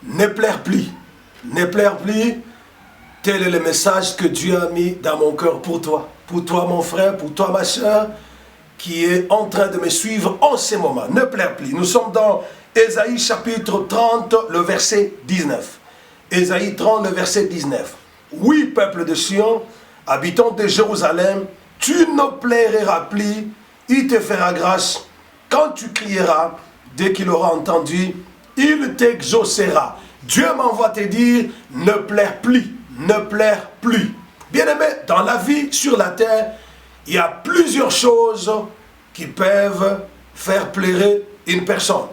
ne plaire plus. Ne plaire plus. Tel est le message que Dieu a mis dans mon cœur pour toi. Pour toi, mon frère, pour toi, ma soeur, qui est en train de me suivre en ce moment. Ne plaire plus. Nous sommes dans Ésaïe chapitre 30, le verset 19. Ésaïe 30, le verset 19. Oui, peuple de Sion, habitant de Jérusalem, tu ne plairas plus, il te fera grâce. Quand tu crieras, dès qu'il aura entendu, il t'exaucera. Dieu m'envoie te dire, ne plaire plus, ne plaire plus. Bien-aimé, dans la vie sur la terre, il y a plusieurs choses qui peuvent faire plaire une personne.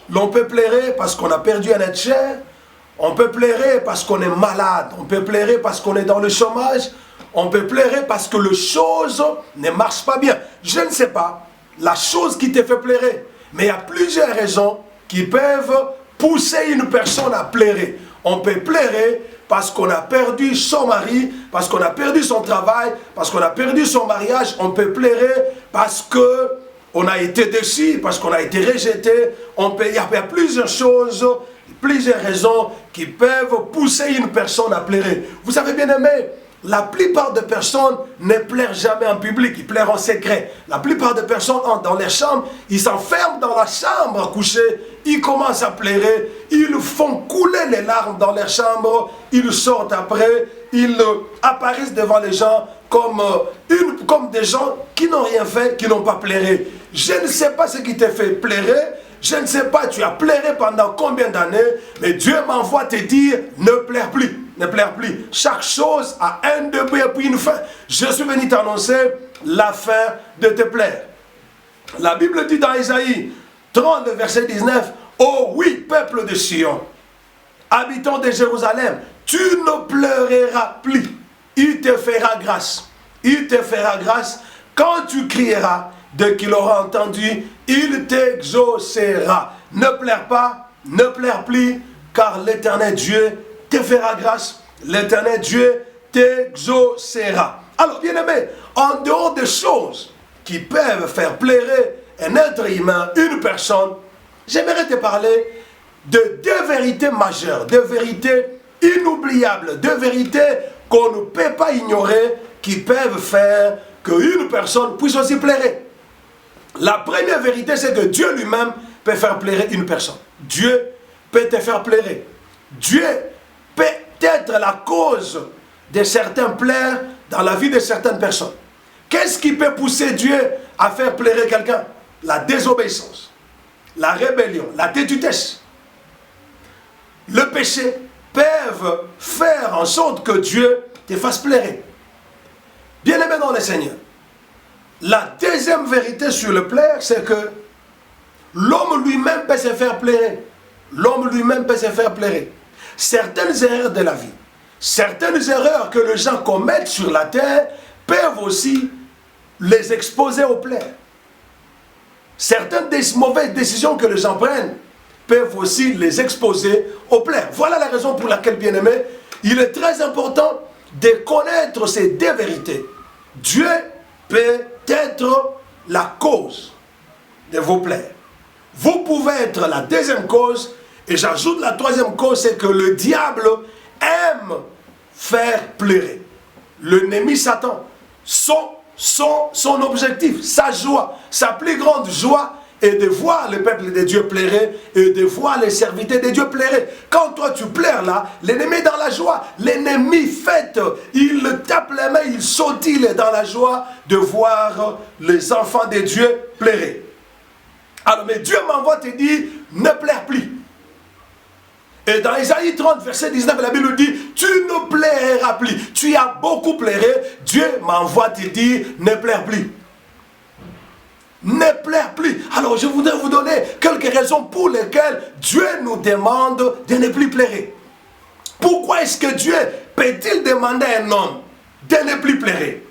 L'on peut plaire parce qu'on a perdu un être cher, on peut plaire parce qu'on est malade, on peut plaire parce qu'on est dans le chômage, on peut plaire parce que les choses ne marchent pas bien. Je ne sais pas la chose qui te fait plaire, mais il y a plusieurs raisons qui peuvent pousser une personne à plaire. On peut plaire parce qu'on a perdu son mari, parce qu'on a perdu son travail, parce qu'on a perdu son mariage. On peut plaire parce qu'on a été déçu, parce qu'on a été rejeté. Il y a plusieurs choses, plusieurs raisons qui peuvent pousser une personne à plaire. Vous savez bien aimé, la plupart des personnes ne plairent jamais en public, ils plairent en secret. La plupart des personnes entrent dans leur chambre, ils s'enferment dans la chambre à coucher, ils commencent à plaire, ils font couler les larmes dans leur chambre, ils sortent après, ils apparaissent devant les gens comme des gens qui n'ont rien fait, qui n'ont pas pleuré. Je ne sais pas ce qui te fait pleurer, je ne sais pas tu as pleuré pendant combien d'années, mais Dieu m'envoie te dire ne pleure plus. Ne plaire plus. Chaque chose a un début et puis une fin. Je suis venu t'annoncer la fin de te plaire. La Bible dit dans Ésaïe 30, verset 19, « Oh oui, peuple de Sion, habitant de Jérusalem, tu ne pleureras plus. Il te fera grâce. Il te fera grâce. Quand tu crieras, dès qu'il aura entendu, il t'exaucera. Ne pleure pas, ne pleure plus, car l'Éternel Dieu te fera grâce, l'Éternel Dieu t'exaucera. » Alors, bien-aimé, en dehors des choses qui peuvent faire plaire un être humain, une personne, j'aimerais te parler de deux vérités majeures, deux vérités inoubliables, deux vérités qu'on ne peut pas ignorer, qui peuvent faire qu'une personne puisse aussi plaire. La première vérité, c'est que Dieu lui-même peut faire plaire une personne. Dieu peut te faire plaire. Dieu peut être la cause de certains plaies dans la vie de certaines personnes. Qu'est-ce qui peut pousser Dieu à faire plaire quelqu'un? La désobéissance, la rébellion, la tétutesse. Le péché peuvent faire en sorte que Dieu te fasse plaire. Bien-aimé dans le Seigneur, la deuxième vérité sur le plaire, c'est que l'homme lui-même peut se faire plaire. L'homme lui-même peut se faire plaire. Certaines erreurs de la vie, certaines erreurs que les gens commettent sur la terre peuvent aussi les exposer au plaire. Certaines mauvaises décisions que les gens prennent peuvent aussi les exposer au plaire. Voilà la raison pour laquelle, bien-aimé, il est très important de connaître ces deux vérités. Dieu peut être la cause de vos plaies. Vous pouvez être la deuxième cause. Et j'ajoute la troisième cause, c'est que le diable aime faire pleurer. L'ennemi Satan, son objectif, sa joie, sa plus grande joie est de voir le peuple de Dieu pleurer et de voir les serviteurs de Dieu pleurer. Quand toi tu pleures là, l'ennemi est dans la joie. L'ennemi fête, il tape les mains, il sautille dans la joie de voir les enfants de Dieu pleurer. Alors, mais Dieu m'envoie te dire, ne pleure plus. Et dans Ésaïe 30, verset 19, la Bible dit, tu ne plairas plus. Tu as beaucoup pleuré. Dieu m'envoie te dire, ne pleure plus. Ne pleure plus. Alors je voudrais vous donner quelques raisons pour lesquelles Dieu nous demande de ne plus pleurer. Pourquoi est-ce que Dieu peut-il demander à un homme de ne plus pleurer?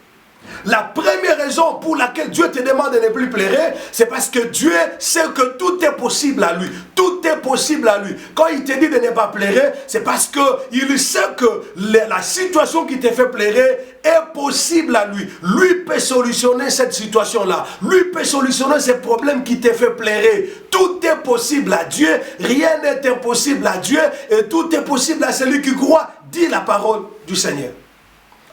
La première raison pour laquelle Dieu te demande de ne plus pleurer, c'est parce que Dieu sait que tout est possible à lui. Tout est possible à lui. Quand il te dit de ne pas pleurer, c'est parce qu'il sait que la situation qui te fait pleurer est possible à lui. Lui peut solutionner cette situation-là. Lui peut solutionner ces problèmes qui te fait pleurer. Tout est possible à Dieu. Rien n'est impossible à Dieu. Et tout est possible à celui qui croit, dit la parole du Seigneur.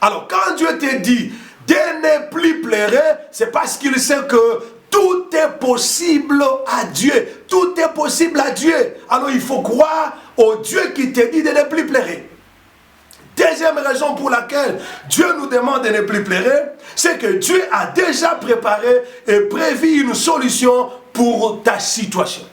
Alors, quand Dieu te dit de ne plus pleurer, c'est parce qu'il sait que tout est possible à Dieu. Tout est possible à Dieu. Alors il faut croire au Dieu qui te dit de ne plus pleurer. Deuxième raison pour laquelle Dieu nous demande de ne plus pleurer, c'est que Dieu a déjà préparé et prévu une solution pour ta situation.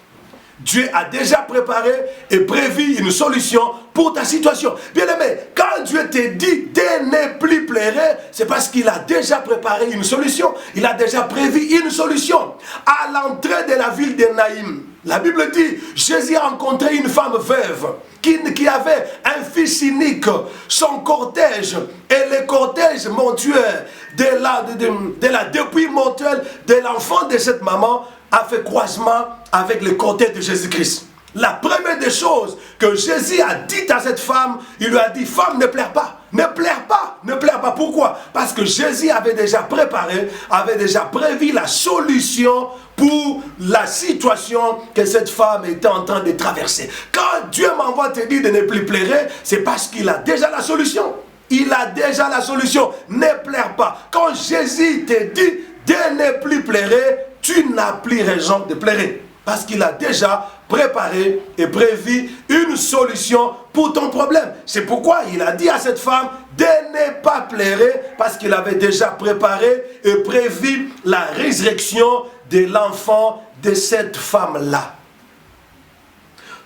Dieu a déjà préparé et prévu une solution pour ta situation. Bien-aimé, quand Dieu te dit de ne plus pleurer, c'est parce qu'il a déjà préparé une solution. Il a déjà prévu une solution. À l'entrée de la ville de Naïm, la Bible dit, Jésus a rencontré une femme veuve qui avait un fils unique, son cortège et le cortège mortuaire de la dépouille mortelle de l'enfant de cette maman a fait croisement avec le cortège de Jésus-Christ. La première des choses que Jésus a dit à cette femme, il lui a dit, femme, ne pleure pas, ne pleure pas, ne pleure pas. Pourquoi? Parce que Jésus avait déjà préparé, avait déjà prévu la solution pour la situation que cette femme était en train de traverser. Quand Dieu m'envoie te dire de ne plus pleurer, c'est parce qu'il a déjà la solution. Il a déjà la solution. Ne pleure pas. Quand Jésus te dit de ne plus pleurer, tu n'as plus raison de pleurer. Parce qu'il a déjà préparé et prévu une solution pour ton problème. C'est pourquoi il a dit à cette femme de ne pas pleurer, parce qu'il avait déjà préparé et prévu la résurrection de l'enfant de cette femme-là.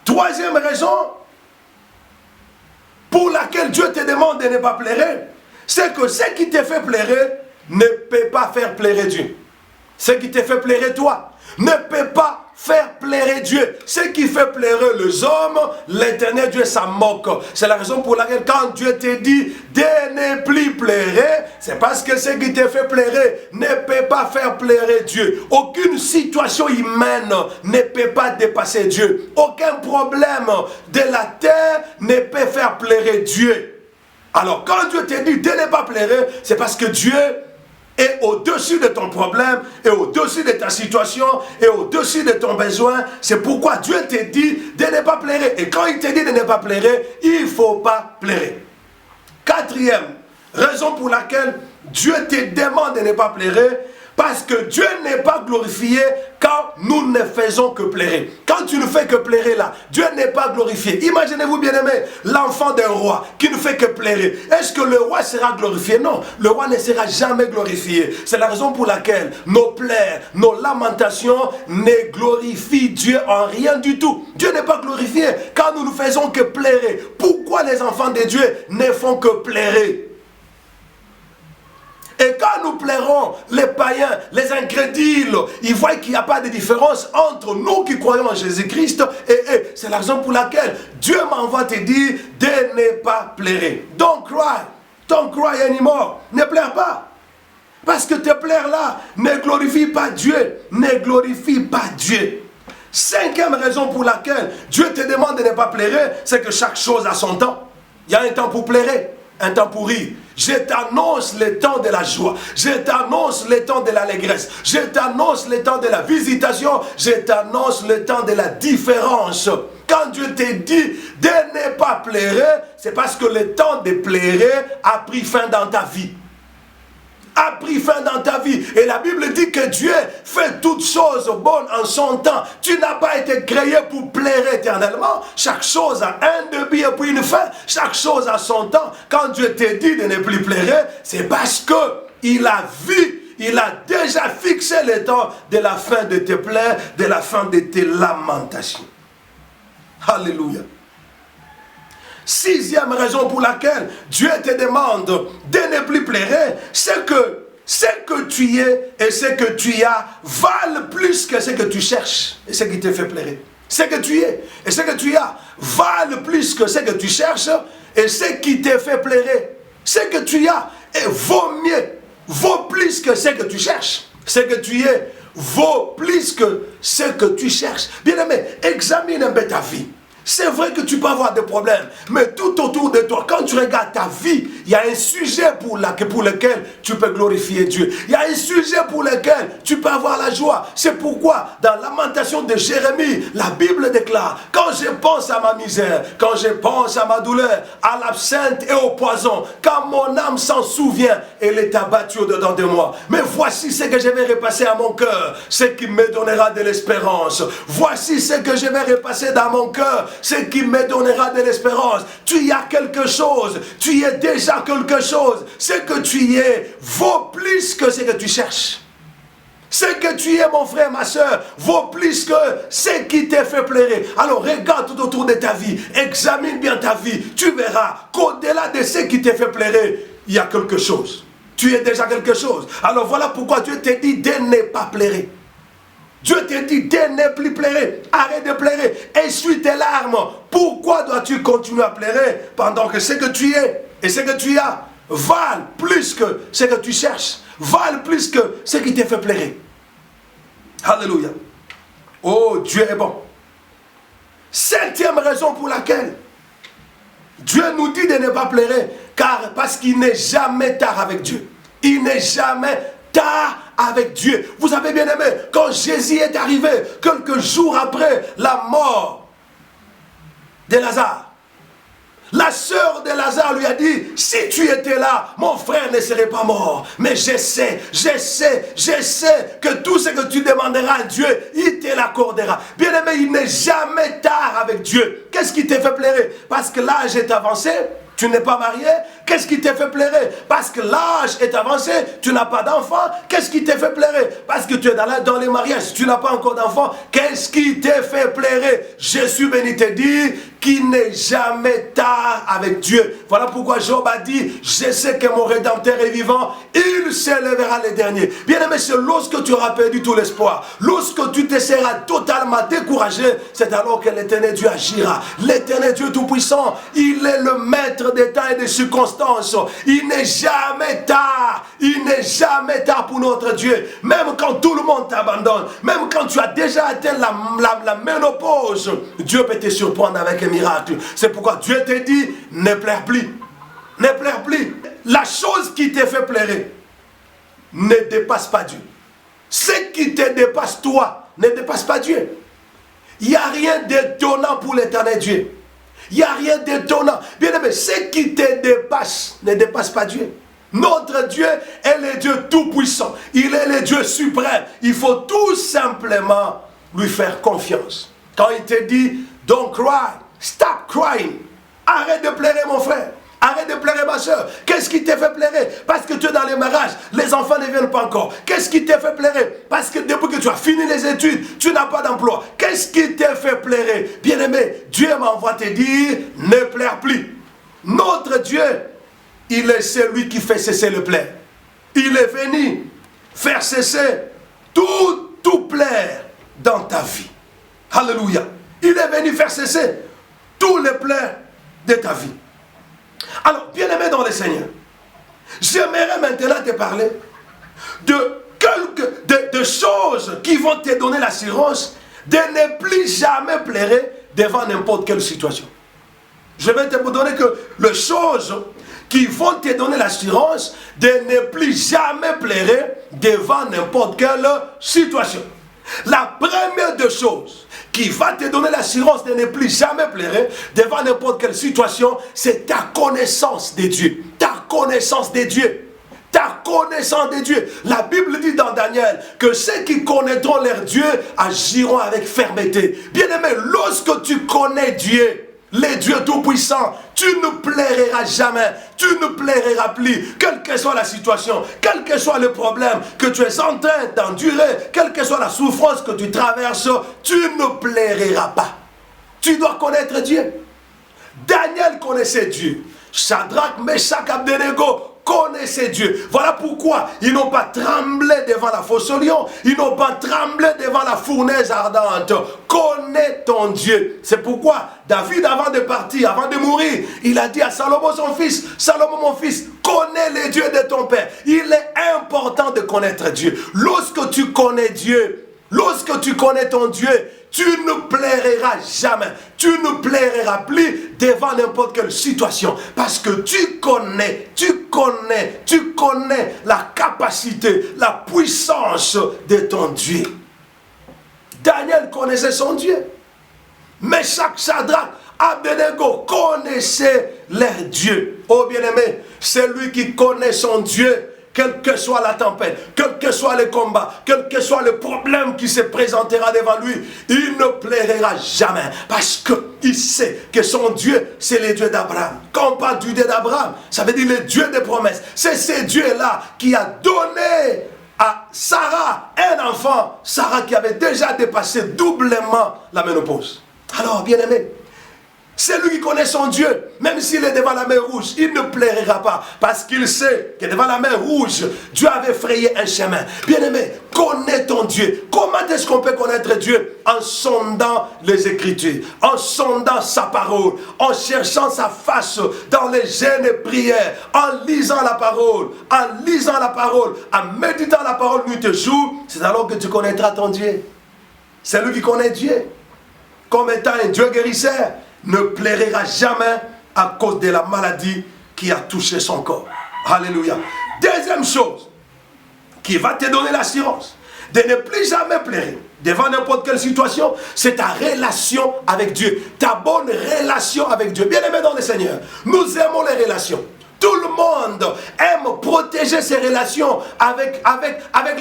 Troisième raison pour laquelle Dieu te demande de ne pas pleurer, c'est que ce qui te fait pleurer ne peut pas faire pleurer Dieu. Ce qui te fait pleurer toi ne peut pas faire pleurer Dieu. Ce qui fait pleurer les hommes, l'Éternel Dieu s'en moque. C'est la raison pour laquelle quand Dieu te dit de ne plus pleurer, c'est parce que ce qui te fait pleurer ne peut pas faire pleurer Dieu. Aucune situation humaine ne peut pas dépasser Dieu. Aucun problème de la terre ne peut faire pleurer Dieu. Alors quand Dieu te dit de ne pas pleurer, c'est parce que Dieu est au-dessus de ton problème, et au-dessus de ta situation, et au-dessus de ton besoin. C'est pourquoi Dieu te dit de ne pas pleurer. Et quand il te dit de ne pas pleurer, il ne faut pas pleurer. Quatrième raison pour laquelle Dieu te demande de ne pas pleurer, parce que Dieu n'est pas glorifié quand nous ne faisons que pleurer. Quand tu ne fais que pleurer là, Dieu n'est pas glorifié. Imaginez-vous bien aimé, l'enfant d'un roi qui ne fait que pleurer. Est-ce que le roi sera glorifié? Non, le roi ne sera jamais glorifié. C'est la raison pour laquelle nos pleurs, nos lamentations ne glorifient Dieu en rien du tout. Dieu n'est pas glorifié quand nous ne faisons que pleurer. Pourquoi les enfants de Dieu ne font que pleurer? Et quand nous pleurons, les païens, les incrédules, ils voient qu'il n'y a pas de différence entre nous qui croyons en Jésus-Christ et eux. C'est la raison pour laquelle Dieu m'envoie te dire de ne pas pleurer. Don't cry anymore. Ne pleure pas. Parce que tes pleurs là ne glorifient pas Dieu. Ne glorifient pas Dieu. Cinquième raison pour laquelle Dieu te demande de ne pas pleurer, c'est que chaque chose a son temps. Il y a un temps pour pleurer, un temps pour rire. Je t'annonce le temps de la joie. Je t'annonce le temps de l'allégresse. Je t'annonce le temps de la visitation. Je t'annonce le temps de la différence. Quand Dieu te dit de ne pas pleurer, c'est parce que le temps de pleurer a pris fin dans ta vie. A pris fin dans ta vie. Et la Bible dit que Dieu fait toutes choses bonnes en son temps. Tu n'as pas été créé pour pleurer éternellement. Chaque chose a un début et puis une fin. Chaque chose a son temps. Quand Dieu te dit de ne plus pleurer, c'est parce que il a vu, il a déjà fixé le temps de la fin de tes pleurs, de la fin de tes lamentations. Alléluia. Sixième raison pour laquelle Dieu te demande de ne plus pleurer, c'est que ce que tu es et ce que tu as valent plus que ce que tu cherches et ce qui te fait pleurer. Ce que tu es et ce que tu as valent plus que ce que tu cherches et ce qui te fait pleurer. Ce que tu as vaut vaut plus que ce que tu cherches. Ce que tu es vaut plus que ce que tu cherches. Bien-aimé, examine un peu ta vie. C'est vrai que tu peux avoir des problèmes, mais tout autour de toi, quand tu regardes ta vie, il y a un sujet pour lequel tu peux glorifier Dieu. Il y a un sujet pour lequel tu peux avoir la joie. C'est pourquoi, dans Lamentation de Jérémie, la Bible déclare, quand je pense à ma misère, quand je pense à ma douleur, à l'absinthe et au poison, quand mon âme s'en souvient, elle est abattue au-dedans de moi. Mais voici ce que je vais repasser à mon cœur, ce qui me donnera de l'espérance. Voici ce que je vais repasser dans mon cœur, ce qui me donnera de l'espérance. Tu y as quelque chose, tu y es déjà quelque chose. Ce que tu y es vaut plus que ce que tu cherches. Ce que tu es, mon frère, ma soeur, vaut plus que ce qui t'a fait pleurer. Alors regarde tout autour de ta vie, examine bien ta vie. Tu verras qu'au-delà de ce qui t'a fait pleurer, il y a quelque chose. Tu es déjà quelque chose. Alors voilà pourquoi Dieu te dit de ne pas pleurer. Dieu te dit de ne plus pleurer. Arrête de pleurer. Essuie tes larmes. Pourquoi dois-tu continuer à pleurer pendant que ce que tu es et ce que tu as valent plus que ce que tu cherches, valent plus que ce qui te fait pleurer. Alléluia. Oh, Dieu est bon. 7e raison pour laquelle Dieu nous dit de ne pas pleurer, parce qu'il n'est jamais tard avec Dieu. Il n'est jamais tard avec Dieu. Vous avez bien aimé, quand Jésus est arrivé, quelques jours après la mort de Lazare, la sœur de Lazare lui a dit, si tu étais là, mon frère ne serait pas mort. Mais je sais que tout ce que tu demanderas à Dieu, il te l'accordera. Bien aimé, il n'est jamais tard avec Dieu. Qu'est-ce qui te fait pleurer? Parce que l'âge est avancé, tu n'es pas marié. Qu'est-ce qui te fait pleurer? Parce que l'âge est avancé, tu n'as pas d'enfant. Qu'est-ce qui te fait pleurer? Parce que tu es dans les mariages, tu n'as pas encore d'enfant. Qu'est-ce qui te fait pleurer? Jésus béni te dit qu'il n'est jamais tard avec Dieu. Voilà pourquoi Job a dit, je sais que mon Rédempteur est vivant, il s'élèvera le dernier. Bien aimé, c'est lorsque tu auras perdu tout l'espoir, lorsque tu te seras totalement découragé, c'est alors que l'Éternel Dieu agira. L'Éternel Dieu Tout-Puissant, il est le maître des temps et des circonstances. Il n'est jamais tard. Il n'est jamais tard pour notre Dieu. Même quand tout le monde t'abandonne, même quand tu as déjà atteint la ménopause, Dieu peut te surprendre avec un miracle. C'est pourquoi Dieu te dit, ne pleure plus. Ne pleure plus. La chose qui te fait pleurer ne dépasse pas Dieu. Ce qui te dépasse toi ne dépasse pas Dieu. Il n'y a rien d'étonnant pour l'Éternel Dieu. Il n'y a rien d'étonnant. Bien aimé, ce qui te dépasse ne dépasse pas Dieu. Notre Dieu est le Dieu tout-puissant. Il est le Dieu suprême. Il faut tout simplement lui faire confiance. Quand il te dit, don't cry, stop crying. Arrête de pleurer, mon frère. Arrête de pleurer, ma soeur. Qu'est-ce qui te fait pleurer? Parce que tu es dans les mariages, les enfants ne viennent pas encore. Qu'est-ce qui te fait pleurer? Parce que depuis que tu as fini les études, tu n'as pas d'emploi. Qu'est-ce qui te fait pleurer? Bien-aimé, Dieu m'envoie te dire, ne pleure plus. Notre Dieu, il est celui qui fait cesser le pleur. Il est venu faire cesser tout pleur dans ta vie. Alléluia. Il est venu faire cesser tous les pleurs de ta vie. Alors, bien-aimé dans le Seigneur, j'aimerais maintenant te parler de choses qui vont te donner l'assurance de ne plus jamais pleurer devant n'importe quelle situation. Je vais te donner que les choses qui vont te donner l'assurance de ne plus jamais pleurer devant n'importe quelle situation. La première des choses qui va te donner l'assurance de ne plus jamais pleurer devant n'importe quelle situation, c'est ta connaissance de Dieu. Ta connaissance de Dieu. Ta connaissance de Dieu. La Bible dit dans Daniel que ceux qui connaîtront leur Dieu agiront avec fermeté. Bien-aimé, lorsque tu connais Dieu, le Dieu Tout-Puissant, tu ne pleureras jamais, tu ne pleureras plus, quelle que soit la situation, quel que soit le problème que tu es en train d'endurer, quelle que soit la souffrance que tu traverses, tu ne pleureras pas. Tu dois connaître Dieu. Daniel connaissait Dieu. Shadrach, Meshach, Abednego connaissaient Dieu. Voilà pourquoi ils n'ont pas tremblé devant la fosse au lion. Ils n'ont pas tremblé devant la fournaise ardente. Connais ton Dieu. C'est pourquoi David, avant de partir, avant de mourir, il a dit à Salomon son fils, Salomon mon fils, Connais les dieux de ton père. Il est important de connaître Dieu. Lorsque tu connais Dieu, lorsque tu connais ton Dieu, tu ne plairas jamais. Tu ne plairas plus devant n'importe quelle situation. Parce que tu connais la capacité, la puissance de ton Dieu. Daniel connaissait son Dieu. Meshach, Shadrach, Abednego connaissaient leur Dieu. Oh bien-aimé, c'est lui qui connaît son Dieu. Quelle que soit la tempête, quel que soit le combat, quel que soit le problème qui se présentera devant lui, il ne plaira jamais. Parce qu'il sait que son Dieu, c'est le Dieu d'Abraham. Quand on parle du Dieu d'Abraham, ça veut dire le Dieu des promesses. C'est ce Dieu-là qui a donné à Sarah un enfant. Sarah qui avait déjà dépassé doublement la ménopause. Alors, bien-aimé, c'est lui qui connaît son Dieu. Même s'il est devant la mer rouge, il ne plaira pas. Parce qu'il sait que devant la mer rouge, Dieu avait frayé un chemin. Bien-aimé, connais ton Dieu. Comment est-ce qu'on peut connaître Dieu? En sondant les Écritures, en sondant sa parole, en cherchant sa face dans les jeûnes et prières, en lisant la parole, en méditant la parole nuit et jour. C'est alors que tu connaîtras ton Dieu. C'est lui qui connaît Dieu. Comme étant un Dieu guérisseur, ne plaira jamais à cause de la maladie qui a touché son corps. Alléluia. Deuxième chose qui va te donner l'assurance de ne plus jamais pleurer devant n'importe quelle situation, c'est ta relation avec Dieu. Ta bonne relation avec Dieu. Bien-aimé dans le Seigneur, nous aimons les relations. Tout le monde aime protéger ses relations avec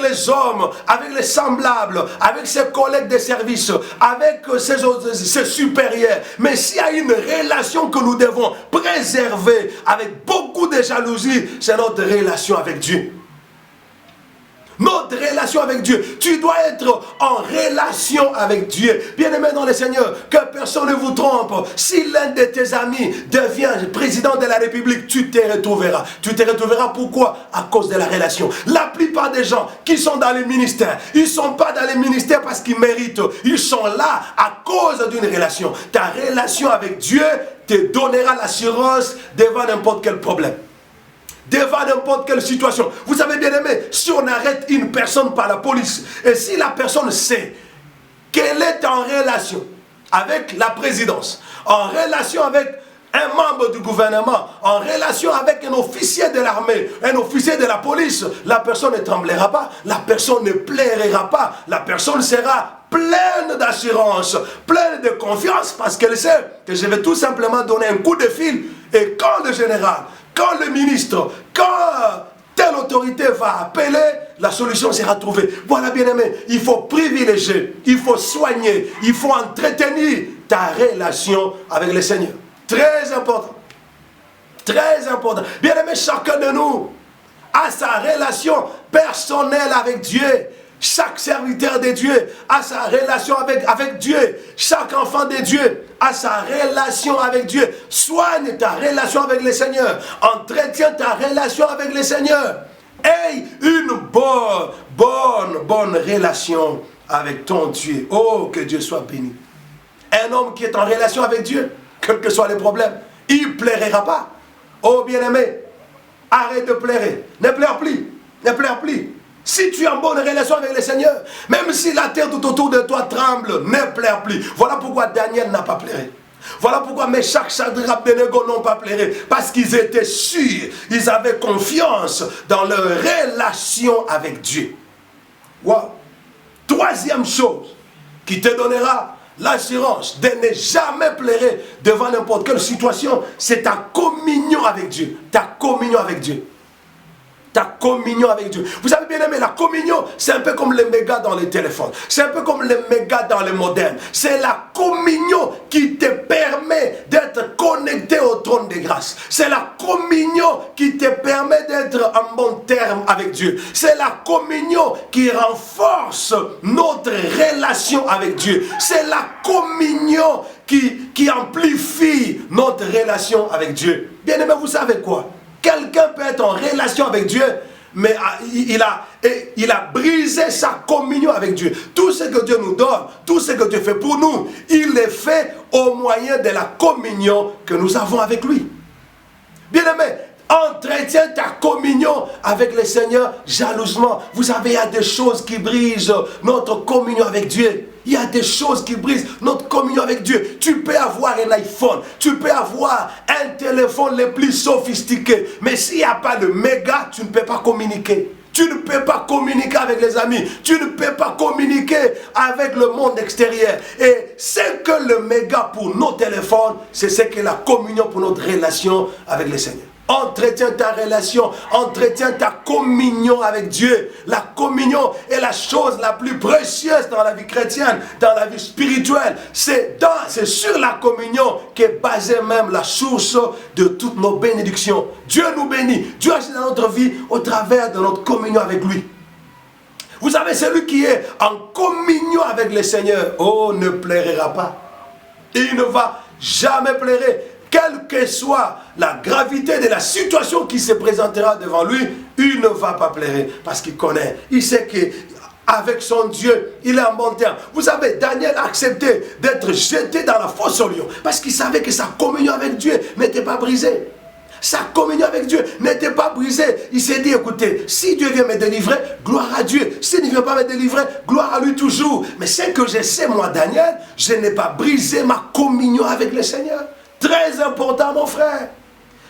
les hommes, avec les semblables, avec ses collègues de service, avec ses supérieurs. Mais s'il y a une relation que nous devons préserver avec beaucoup de jalousie, c'est notre relation avec Dieu. Notre relation avec Dieu. Tu dois être en relation avec Dieu. Bien-aimé dans le Seigneur, que personne ne vous trompe. Si l'un de tes amis devient président de la République, tu te retrouveras. Tu te retrouveras pourquoi? À cause de la relation. La plupart des gens qui sont dans les ministères, ils ne sont pas dans les ministères parce qu'ils méritent. Ils sont là à cause d'une relation. Ta relation avec Dieu te donnera l'assurance devant n'importe quel problème. Devant n'importe quelle situation. Vous savez bien aimé, si on arrête une personne par la police, et si la personne sait qu'elle est en relation avec la présidence, en relation avec un membre du gouvernement, en relation avec un officier de l'armée, un officier de la police, la personne ne tremblera pas, la personne ne plaira pas, la personne sera pleine d'assurance, pleine de confiance, parce qu'elle sait que je vais tout simplement donner un coup de fil, et quand le général, quand le ministre, quand telle autorité va appeler, la solution sera trouvée. Voilà bien aimé, il faut privilégier, il faut soigner, il faut entretenir ta relation avec le Seigneur. Très important. Très important. Bien aimé, chacun de nous a sa relation personnelle avec Dieu. Chaque serviteur de Dieu a sa relation avec Dieu. Chaque enfant de Dieu a sa relation avec Dieu. Soigne ta relation avec le Seigneur. Entretiens ta relation avec le Seigneur. Aie une bonne relation avec ton Dieu. Oh, que Dieu soit béni. Un homme qui est en relation avec Dieu, quels que soient les problèmes, il ne plaira pas. Oh, bien-aimé, arrête de pleurer. Ne pleure plus. Ne pleure plus. Si tu es en bonne relation avec le Seigneur, même si la terre tout autour de toi tremble, ne pleure plus. Voilà pourquoi Daniel n'a pas pleuré. Voilà pourquoi Meshach, Shadrach, Abednego n'ont pas pleuré. Parce qu'ils étaient sûrs, ils avaient confiance dans leur relation avec Dieu. Wow. Troisième chose qui te donnera l'assurance de ne jamais pleurer devant n'importe quelle situation, c'est ta communion avec Dieu. Ta communion avec Dieu. Ta communion avec Dieu. Vous savez bien aimé, la communion, c'est un peu comme les mégas dans les téléphones. C'est un peu comme les mégas dans les modernes. C'est la communion qui te permet d'être connecté au trône de grâce. C'est la communion qui te permet d'être en bon terme avec Dieu. C'est la communion qui renforce notre relation avec Dieu. C'est la communion qui amplifie notre relation avec Dieu. Bien aimé, vous savez quoi? Quelqu'un peut être en relation avec Dieu, mais il a brisé sa communion avec Dieu. Tout ce que Dieu nous donne, tout ce que Dieu fait pour nous, il le fait au moyen de la communion que nous avons avec lui. Bien aimé, Entretiens ta communion avec le Seigneur jalousement. Vous savez, il y a des choses qui brisent notre communion avec Dieu. Il y a des choses qui brisent notre communion avec Dieu. Tu peux avoir un iPhone, tu peux avoir un téléphone le plus sophistiqué, mais s'il n'y a pas de méga, tu ne peux pas communiquer. Tu ne peux pas communiquer avec les amis. Tu ne peux pas communiquer avec le monde extérieur. Et ce que le méga pour nos téléphones, c'est ce que la communion pour notre relation avec le Seigneur. Entretiens ta relation, entretiens ta communion avec Dieu. La communion est la chose la plus précieuse dans la vie chrétienne, dans la vie spirituelle. C'est sur la communion qu'est basée même la source de toutes nos bénédictions. Dieu nous bénit, Dieu agit dans notre vie au travers de notre communion avec lui. Vous savez, celui qui est en communion avec le Seigneur, oh, ne plaira pas. Il ne va jamais plairer. Quelle que soit la gravité de la situation qui se présentera devant lui, il ne va pas pleurer parce qu'il connaît. Il sait qu'avec son Dieu, il est en bon terme. Vous savez, Daniel a accepté d'être jeté dans la fosse au lion parce qu'il savait que sa communion avec Dieu n'était pas brisée. Sa communion avec Dieu n'était pas brisée. Il s'est dit, écoutez, si Dieu vient me délivrer, gloire à Dieu. S'il ne vient pas me délivrer, gloire à lui toujours. Mais ce que je sais, moi, Daniel, je n'ai pas brisé ma communion avec le Seigneur. Très important, mon frère.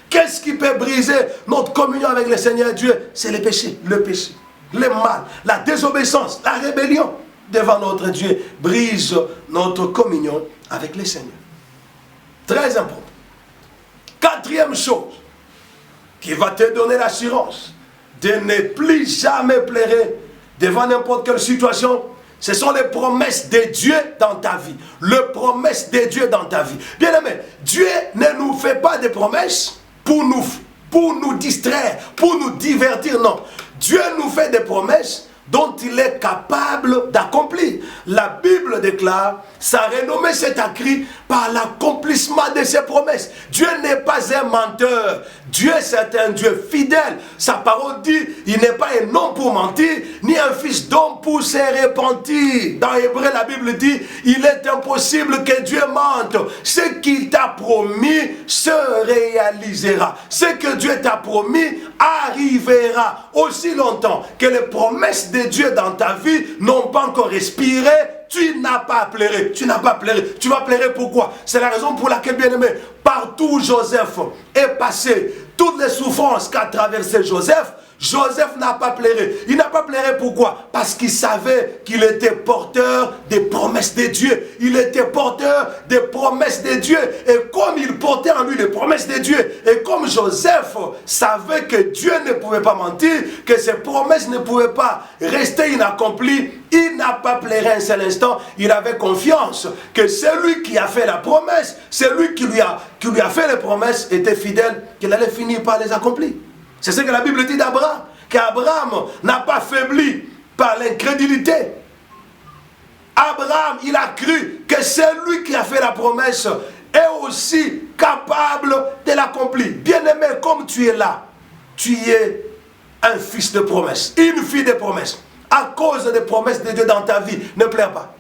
Qu'est-ce qui peut briser notre communion avec le Seigneur Dieu? C'est le péché, le mal, la désobéissance, la rébellion devant notre Dieu brise notre communion avec le Seigneur. Très important. Quatrième chose qui va te donner l'assurance de ne plus jamais pleurer devant n'importe quelle situation, ce sont les promesses de Dieu dans ta vie. Les promesses de Dieu dans ta vie. Bien aimé, Dieu ne nous fait pas des promesses pour nous distraire, pour nous divertir, non. Dieu nous fait des promesses dont il est capable d'accomplir. La Bible déclare, sa renommée s'est accrue par l'accomplissement de ses promesses. Dieu n'est pas un menteur. Dieu, c'est un Dieu fidèle. Sa parole dit, il n'est pas un homme pour mentir, ni un fils d'homme pour se repentir. Dans Hébreu, la Bible dit, il est impossible que Dieu mente. Ce qu'il t'a promis se réalisera. Ce que Dieu t'a promis arrivera. Aussi longtemps que les promesses de Dieu dans ta vie n'ont pas encore respiré, tu n'as pas pleuré. Tu n'as pas pleuré. Tu vas pleurer pourquoi? C'est la raison pour laquelle, bien aimé, partout où Joseph est passé, toutes les souffrances qu'a traversé Joseph, Joseph n'a pas pleuré. Il n'a pas pleuré pourquoi? Parce qu'il savait qu'il était porteur des promesses de Dieu. Il était porteur des promesses de Dieu. Et comme il portait en lui les promesses de Dieu, et comme Joseph savait que Dieu ne pouvait pas mentir, que ses promesses ne pouvaient pas rester inaccomplies, il n'a pas pleuré un seul instant. Il avait confiance que celui qui a fait la promesse, celui qui lui a fait les promesses était fidèle, qu'il allait finir par les accomplir. C'est ce que la Bible dit d'Abraham, qu'Abraham n'a pas faibli par l'incrédulité. Abraham, il a cru que celui qui a fait la promesse est aussi capable de l'accomplir. Bien-aimé, comme tu es là, tu es un fils de promesse, une fille de promesse. À cause des promesses de Dieu dans ta vie, ne pleure pas.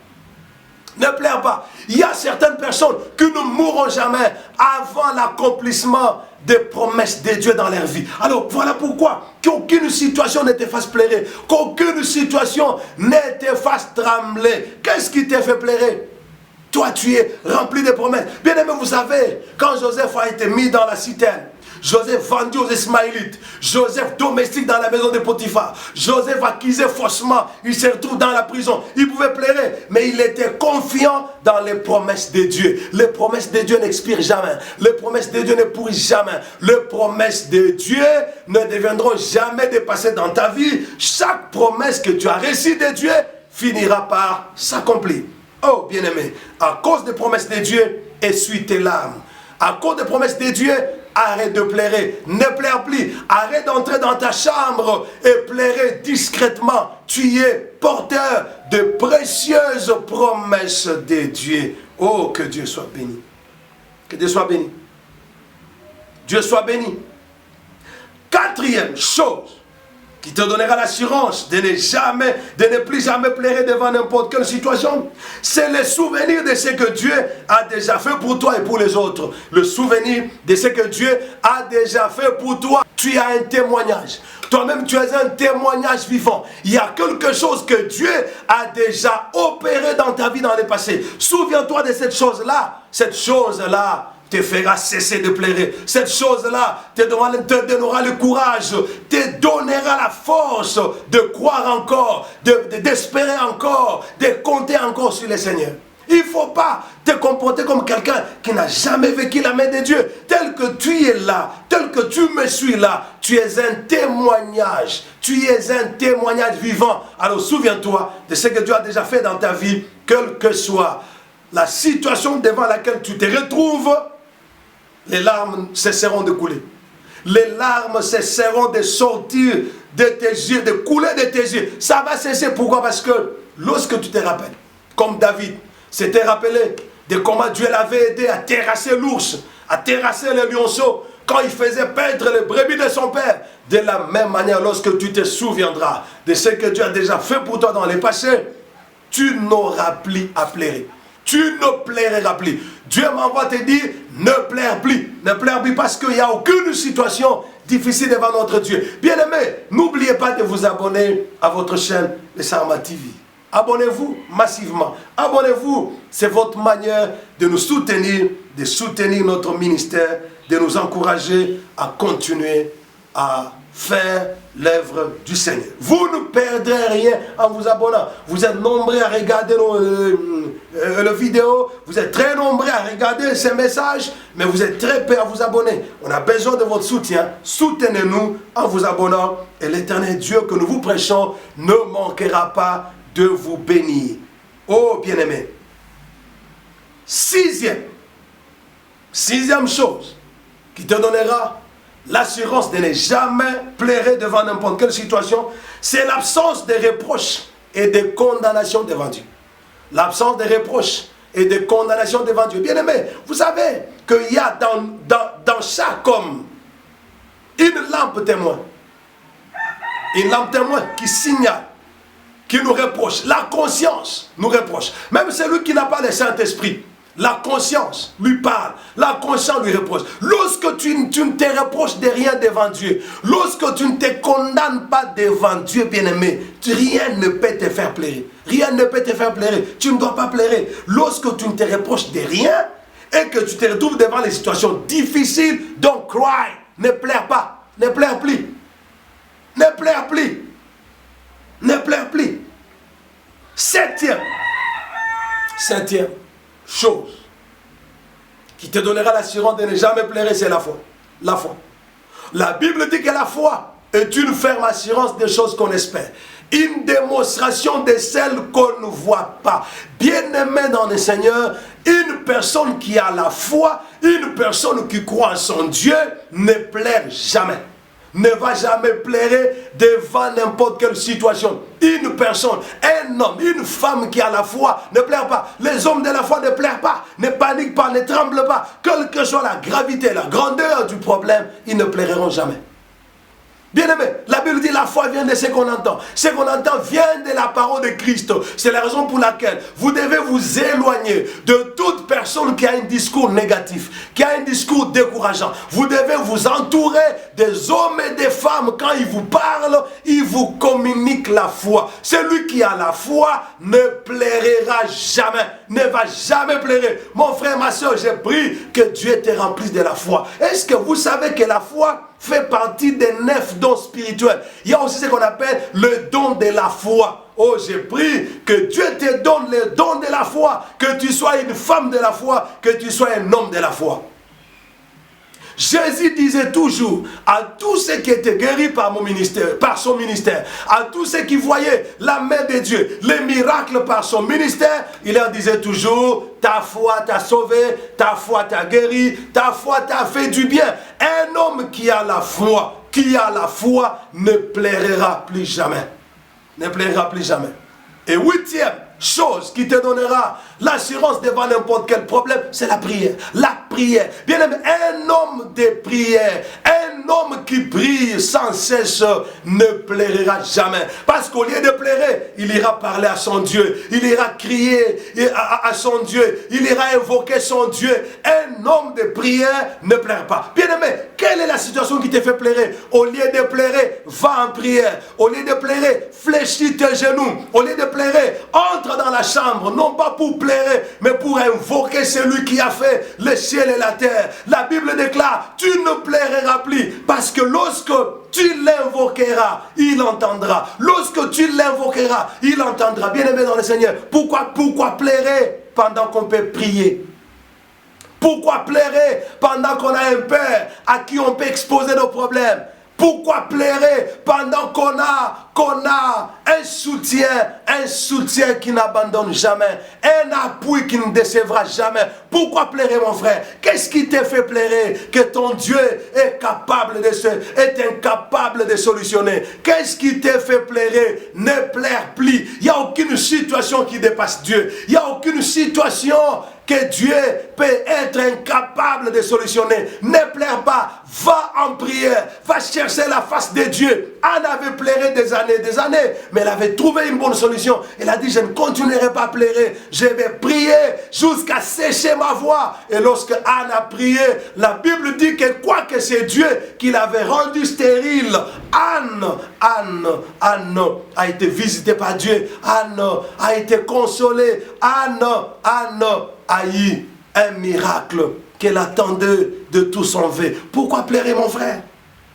Ne pleure pas. Il y a certaines personnes qui ne mourront jamais avant l'accomplissement des promesses de Dieu dans leur vie. Alors voilà pourquoi qu'aucune situation ne te fasse pleurer, qu'aucune situation ne te fasse trembler. Qu'est-ce qui te fait pleurer? Toi, tu es rempli de promesses. Bien aimé, vous savez, quand Joseph a été mis dans la citerne, Joseph vendu aux Ismaélites, Joseph domestique dans la maison de Potiphar, Joseph accusé faussement, il se retrouve dans la prison. Il pouvait pleurer, mais il était confiant dans les promesses de Dieu. Les promesses de Dieu n'expirent jamais. Les promesses de Dieu ne pourrissent jamais. Les promesses de Dieu ne deviendront jamais dépassées dans ta vie. Chaque promesse que tu as reçue de Dieu finira par s'accomplir. Oh, bien-aimé, à cause des promesses de Dieu, essuie tes larmes. À cause des promesses de Dieu, arrête de pleurer, ne pleure plus, arrête d'entrer dans ta chambre et pleurer discrètement. Tu es porteur de précieuses promesses de Dieu. Oh, que Dieu soit béni. Que Dieu soit béni. Dieu soit béni. Quatrième chose qui te donnera l'assurance de ne plus jamais pleurer devant n'importe quelle situation. C'est le souvenir de ce que Dieu a déjà fait pour toi et pour les autres. Le souvenir de ce que Dieu a déjà fait pour toi. Tu as un témoignage. Toi-même, tu es un témoignage vivant. Il y a quelque chose que Dieu a déjà opéré dans ta vie dans le passé. Souviens-toi de cette chose-là. Cette chose-là te fera cesser de pleurer. Cette chose-là te donnera le courage, te donnera la force de croire encore, d'espérer encore, de compter encore sur le Seigneur. Il ne faut pas te comporter comme quelqu'un qui n'a jamais vécu la main de Dieu. Tel que tu es là, tel que tu me suis là, tu es un témoignage. Tu es un témoignage vivant. Alors souviens-toi de ce que Dieu a déjà fait dans ta vie, quelle que soit la situation devant laquelle tu te retrouves. Les larmes cesseront de couler. Les larmes cesseront de sortir de tes yeux, de couler de tes yeux. Ça va cesser. Pourquoi? Parce que lorsque tu te rappelles, comme David s'était rappelé de comment Dieu l'avait aidé à terrasser l'ours, à terrasser le lionceau, quand il faisait perdre les brebis de son père. De la même manière, lorsque tu te souviendras de ce que Dieu a déjà fait pour toi dans le passé, tu n'auras plus à pleurer. Tu ne plairas plus. Dieu m'envoie te dire, ne pleure plus. Ne pleure plus parce qu'il n'y a aucune situation difficile devant notre Dieu. Bien-aimés, n'oubliez pas de vous abonner à votre chaîne, le Sarma TV. Abonnez-vous massivement. Abonnez-vous. C'est votre manière de nous soutenir, de soutenir notre ministère, de nous encourager à continuer à faire l'œuvre du Seigneur. Vous ne perdrez rien en vous abonnant. Vous êtes nombreux à regarder les vidéos, vous êtes très nombreux à regarder ces messages, mais vous êtes très peu à vous abonner. On a besoin de votre soutien. Soutenez-nous en vous abonnant et l'Éternel Dieu que nous vous prêchons ne manquera pas de vous bénir. Oh bien-aimé. Sixième chose qui te donnera l'assurance de ne jamais pleurer devant n'importe quelle situation, c'est l'absence de reproches et de condamnation devant Dieu. L'absence de reproches et de condamnation devant Dieu. Bien-aimé, vous savez qu'il y a dans chaque homme une lampe témoin. Une lampe témoin qui signale, qui nous reproche. La conscience nous reproche. Même celui qui n'a pas le Saint-Esprit, la conscience lui parle, la conscience lui reproche. Lorsque tu ne te reproches de rien devant Dieu, lorsque tu ne te condamnes pas devant Dieu, bien-aimé, rien ne peut te faire pleurer. Rien ne peut te faire pleurer. Tu ne dois pas pleurer. Lorsque tu ne te reproches de rien et que tu te retrouves devant les situations difficiles, don't cry. Ne pleure pas. Ne pleure plus. Ne pleure plus. Ne pleure plus. Septième chose qui te donnera l'assurance de ne jamais pleurer, c'est la foi. La foi. La Bible dit que la foi est une ferme assurance des choses qu'on espère. Une démonstration de celles qu'on ne voit pas. Bien-aimé dans le Seigneur, une personne qui a la foi, une personne qui croit en son Dieu, ne pleure jamais. Ne va jamais pleurer devant n'importe quelle situation. Une personne, un homme, une femme qui a la foi ne pleure pas. Les hommes de la foi ne pleurent pas, ne paniquent pas, ne tremblent pas. Quelle que soit la gravité, la grandeur du problème, ils ne pleureront jamais. Bien-aimé, la Bible dit la foi vient de ce qu'on entend. Ce qu'on entend vient de la parole de Christ. C'est la raison pour laquelle vous devez vous éloigner de toute personne qui a un discours négatif, qui a un discours décourageant. Vous devez vous entourer des hommes et des femmes. Quand ils vous parlent, ils vous communiquent la foi. Celui qui a la foi ne pleurera jamais, ne va jamais pleurer. Mon frère, ma soeur, j'ai prie que Dieu te remplisse de la foi. Est-ce que vous savez que la foi fait partie des 9 dons spirituels? Il y a aussi ce qu'on appelle le don de la foi. Oh, j'ai prié que Dieu te donne le don de la foi, que tu sois une femme de la foi, que tu sois un homme de la foi. Jésus disait toujours à tous ceux qui étaient guéris par son ministère, à tous ceux qui voyaient la main de Dieu, les miracles par son ministère, il leur disait toujours: ta foi t'a sauvé, ta foi t'a guéri, ta foi t'a fait du bien. Un homme qui a la foi ne pleurera plus jamais. Ne pleurera plus jamais. Et huitième chose qui te donnera l'assurance devant n'importe quel problème, c'est la prière. La prière. Bien-aimé, un homme de prière, un homme qui prie sans cesse ne plaira jamais. Parce qu'au lieu de pleurer, il ira parler à son Dieu. Il ira crier à son Dieu. Il ira invoquer son Dieu. Un homme de prière ne pleure pas. Bien-aimé, quelle est la situation qui te fait pleurer? Au lieu de pleurer, va en prière. Au lieu de pleurer, fléchis tes genoux. Au lieu de pleurer, entre dans la chambre. Non pas pour pleurer, mais pour invoquer celui qui a fait le ciel et la terre. La Bible déclare, tu ne pleureras plus. Parce que lorsque tu l'invoqueras, il entendra. Lorsque tu l'invoqueras, il entendra. Bien-aimé dans le Seigneur, pourquoi pleurer pendant qu'on peut prier? Pourquoi pleurer pendant qu'on a un Père à qui on peut exposer nos problèmes? Pourquoi pleurer pendant qu'on a un soutien qui n'abandonne jamais, un appui qui ne décevra jamais? Pourquoi pleurer, mon frère? Qu'est-ce qui te fait pleurer que ton Dieu est incapable de solutionner? Qu'est-ce qui te fait pleurer? Ne pleure plus. Il n'y a aucune situation qui dépasse Dieu. Il n'y a aucune situation que Dieu peut être incapable de solutionner. Ne pleure pas, va en prière, va chercher la face de Dieu. Anne avait pleuré des années, mais elle avait trouvé une bonne solution. Elle a dit, je ne continuerai pas à pleurer, je vais prier jusqu'à sécher ma voix. Et lorsque Anne a prié, la Bible dit que quoique c'est Dieu qui l'avait rendue stérile, Anne a été visitée par Dieu, Anne a été consolée, Anne a eu un miracle qu'elle attendait de tout son vœu. Pourquoi pleurer, mon frère?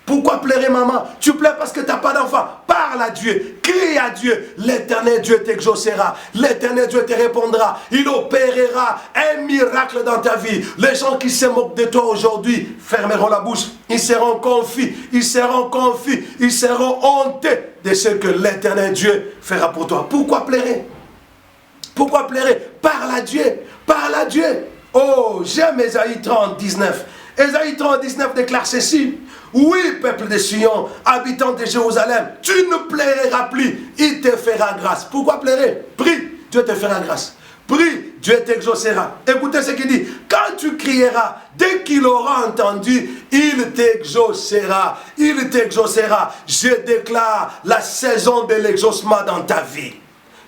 Pourquoi pleurer, maman? Tu pleures parce que tu n'as pas d'enfant. Parle à Dieu, crie à Dieu. L'éternel Dieu t'exaucera. L'éternel Dieu te répondra. Il opérera un miracle dans ta vie. Les gens qui se moquent de toi aujourd'hui fermeront la bouche. Ils seront confus, ils seront honteux de ce que l'éternel Dieu fera pour toi. Pourquoi pleurer? Pourquoi pleurer? Parle à Dieu. Parle à Dieu. Oh, j'aime Ésaïe 30, 19. Ésaïe 30, 19 déclare ceci. Oui, peuple de Sion, habitant de Jérusalem, tu ne pleureras plus, il te fera grâce. Pourquoi pleurer? Prie, Dieu te fera grâce. Prie, Dieu t'exaucera. Écoutez ce qu'il dit. Quand tu crieras, dès qu'il aura entendu, il t'exaucera. Il t'exaucera. Je déclare la saison de l'exaucement dans ta vie.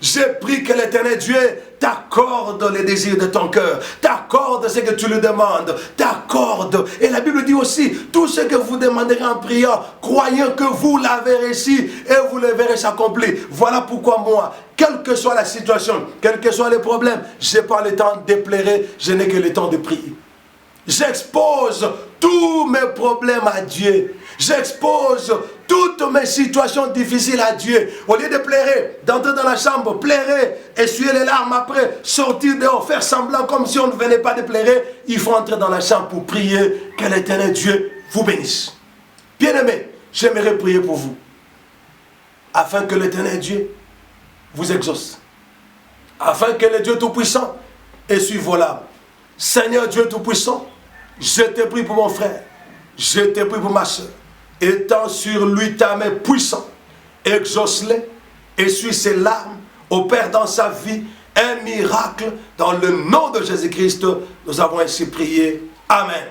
Je prie que l'éternel Dieu t'accorde les désirs de ton cœur, t'accorde ce que tu lui demandes, t'accorde. Et la Bible dit aussi, tout ce que vous demanderez en priant, croyant que vous l'avez reçu et vous le verrez s'accomplir. Voilà pourquoi moi, quelle que soit la situation, quels que soient les problèmes, je n'ai pas le temps de pleurer, je n'ai que le temps de prier. J'expose tous mes problèmes à Dieu. J'expose toutes mes situations difficiles à Dieu. Au lieu de pleurer, d'entrer dans la chambre, pleurer, essuyer les larmes après, sortir dehors, faire semblant comme si on ne venait pas de pleurer, il faut entrer dans la chambre pour prier que l'éternel Dieu vous bénisse. Bien-aimés, j'aimerais prier pour vous, afin que l'éternel Dieu vous exauce, afin que le Dieu Tout-Puissant essuie vos larmes. Seigneur Dieu Tout-Puissant, je te prie pour mon frère, je te prie pour ma soeur. Étends sur lui ta main puissante, exauce-le, essuie ses larmes, opère dans sa vie un miracle. Dans le nom de Jésus-Christ, nous avons ainsi prié. Amen.